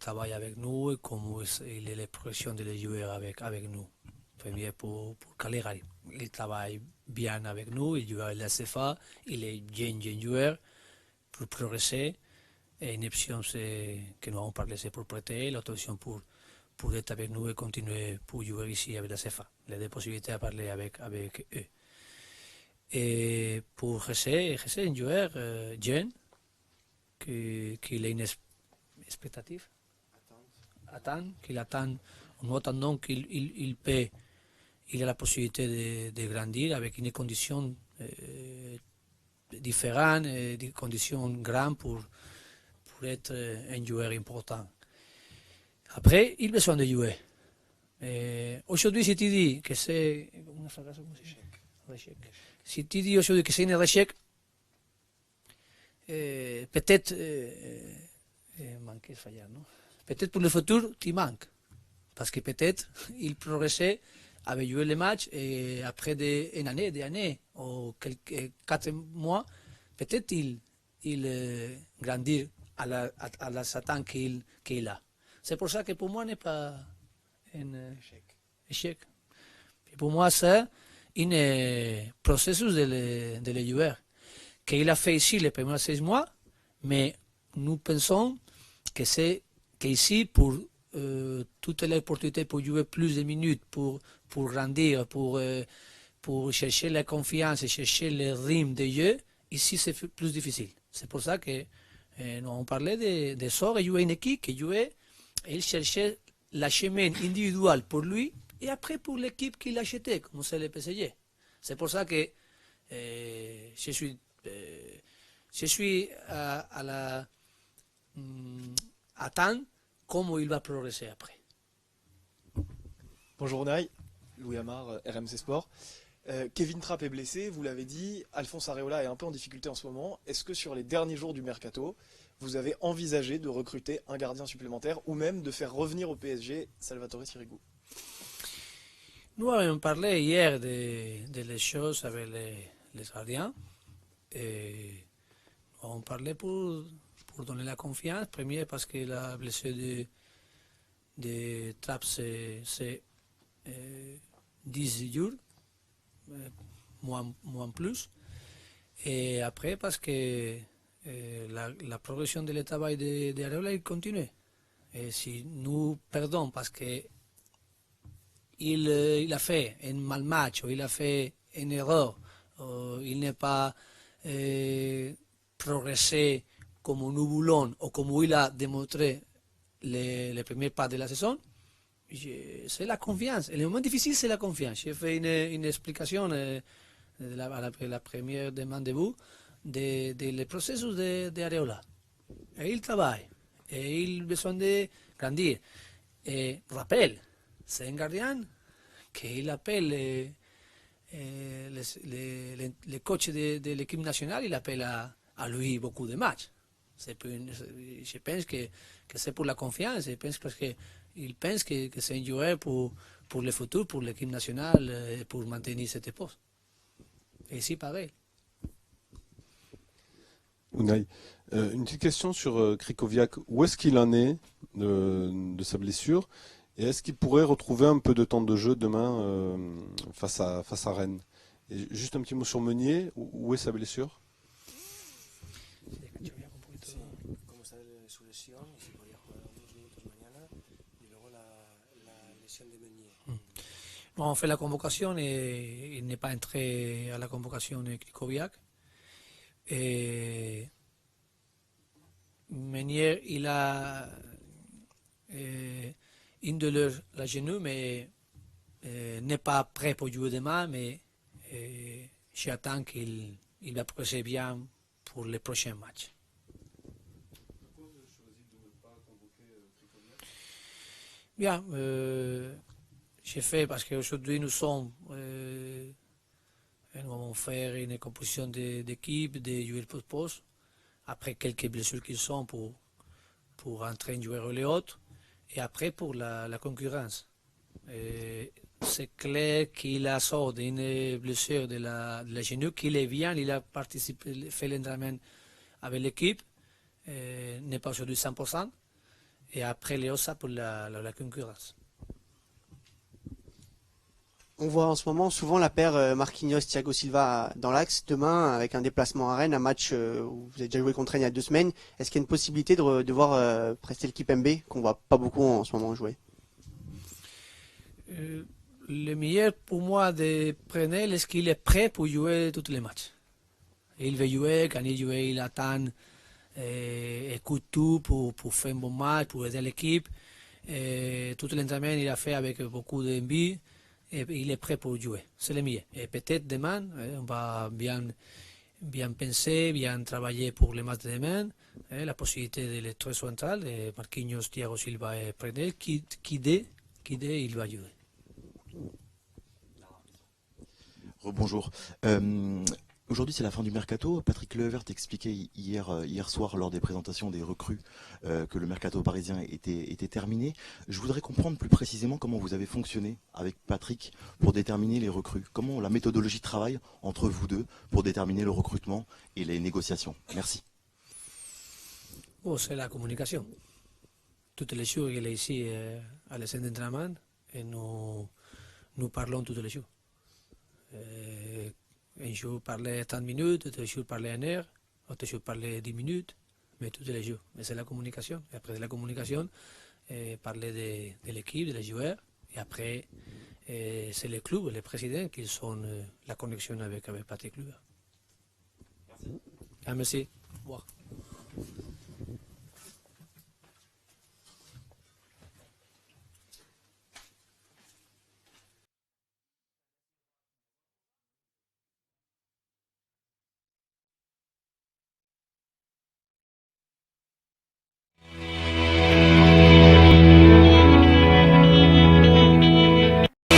travaille avec nous et comment il est la progression de les joueurs avec nous. Premier pour Cagliari. Il travaille bien avec nous, il joue à la CFA, il est jeune joueur pour progresser. Et une option que nous avons parlé, c'est pour prêter, l'autre option pour être avec nous et continuer pour jouer ici avec la CFA. Il y a des possibilités à parler avec eux. Et pour José est un joueur jeune, qu'il a une expectative, qu'il attend, nous attendons qu'il peut, il a la possibilité de grandir avec une condition différente, des conditions grandes pour être un joueur important. Après, il a besoin de jouer. Aujourd'hui, si tu dis que c'est une phrase, comment se dit? Si tu dis aujourd'hui que c'est un échec, peut-être peut-être pour le futur, tu manques. Parce que peut-être il progressait, avait joué le match et après une année, des années, ou 4 mois, peut-être il grandit à la Satan qu'il a. C'est pour ça que pour moi, n'est pas un échec. Et pour moi, c'est un processus de le joueur qu'il a fait ici les premiers 6 mois, mais nous pensons que c'est qu'ici, pour toutes les opportunités pour jouer plus de minutes, pour grandir, pour chercher la confiance et chercher le rythme de jeu, ici c'est plus difficile. C'est pour ça que nous avons parlé de Sor et jouer une équipe qui jouait, et il cherchait la chemin individuelle pour lui et après pour l'équipe qu'il achetait, comme c'est le PSG. C'est pour ça que je suis à la attendre comment il va progresser après. Bonjour Naï, Louis Amar, RMC Sport. Kevin Trapp est blessé, vous l'avez dit, Alphonse Areola est un peu en difficulté en ce moment. Est-ce que sur les derniers jours du mercato, vous avez envisagé de recruter un gardien supplémentaire ou même de faire revenir au PSG Salvatore Sirigu? Nous avons parlé hier de les choses avec les gardiens. Et nous avons parlé pour donner la confiance. Premier parce que la blessure de Trapp c'est 10 jours, moins plus. Et après parce que la progression de travail de Areola il continue. Et si nous perdons parce que il a fait un mal match, ou il a fait une erreur, ou il n'est pas progressé comme nous voulons, ou comme il a démontré les premiers pas de la saison, c'est la confiance. Et le moment difficile, c'est la confiance. J'ai fait une explication à la première demande de vous le processus de Areola. Et il travaille, et il a besoin de grandir. Et rappel, c'est un gardien qu'il appelle les coachs de l'équipe nationale, il appelle à lui beaucoup de matchs. Je pense que c'est pour la confiance, je pense parce qu'il pense que c'est un joueur pour le futur, pour l'équipe nationale, pour maintenir cette poste. Et c'est pareil. Unai, une petite question sur Krychowiak. Où est-ce qu'il en est de sa blessure? Et est-ce qu'il pourrait retrouver un peu de temps de jeu demain face à Rennes? Et juste un petit mot sur Meunier, où est sa blessure? On fait la convocation et il n'est pas entré à la convocation de Krychowiak. Meunier, il a une douleur à la genou, mais n'est pas prêt pour jouer demain, mais j'attends qu'il va progresser bien pour les prochains matchs. Pourquoi vous avez choisi de ne pas convoquer Krychowiak? Bien, j'ai fait parce qu'aujourd'hui nous allons faire une composition d'équipe, de joueurs post-poste, après quelques blessures qu'ils sont pour entrer un joueur ou l'autre, et après pour la concurrence. C'est clair qu'il a sorti d'une blessure de la genou, qu'il est bien, il a participé, fait l'entraînement avec l'équipe, n'est pas aujourd'hui 100%, et après les OSA pour la concurrence. On voit en ce moment souvent la paire Marquinhos-Thiago Silva dans l'axe. Demain, avec un déplacement à Rennes, un match où vous avez déjà joué contre Rennes il y a 2 semaines, est-ce qu'il y a une possibilité de voir Prestel Kipembe, qu'on voit pas beaucoup en ce moment jouer? Le meilleur pour moi de Prenel est qu'il est prêt pour jouer tous les matchs. Il veut jouer, quand il joue, il attend, écoute tout pour faire un bon match, pour aider l'équipe. Tout l'entraînement, il a fait avec beaucoup d'envie. Et il est prêt pour jouer. C'est le mieux. Et peut-être demain, on va bien penser, bien travailler pour le match de demain. La possibilité de les trois centrales, Marquinhos, Thiago Silva et Prenel, qui il va jouer. Rebonjour. Aujourd'hui, c'est la fin du mercato. Patrick Kluivert expliquait hier soir lors des présentations des recrues que le mercato parisien était terminé. Je voudrais comprendre plus précisément comment vous avez fonctionné avec Patrick pour déterminer les recrues. Comment la méthodologie de travail entre vous deux pour déterminer le recrutement et les négociations. Merci. Bon, c'est la communication. Tous les jours, il est ici à la scène d'entraînement et nous parlons tous les jours. Un jour parler 30 minutes, autre jour parler 1 heure, autre jour parler 10 minutes, mais tous les jours. Mais c'est la communication. Et après de la communication, parler de l'équipe, des joueurs. Et après, c'est les clubs, les présidents qui sont la connexion avec Patrick Kluivert. Merci. Merci. Au revoir.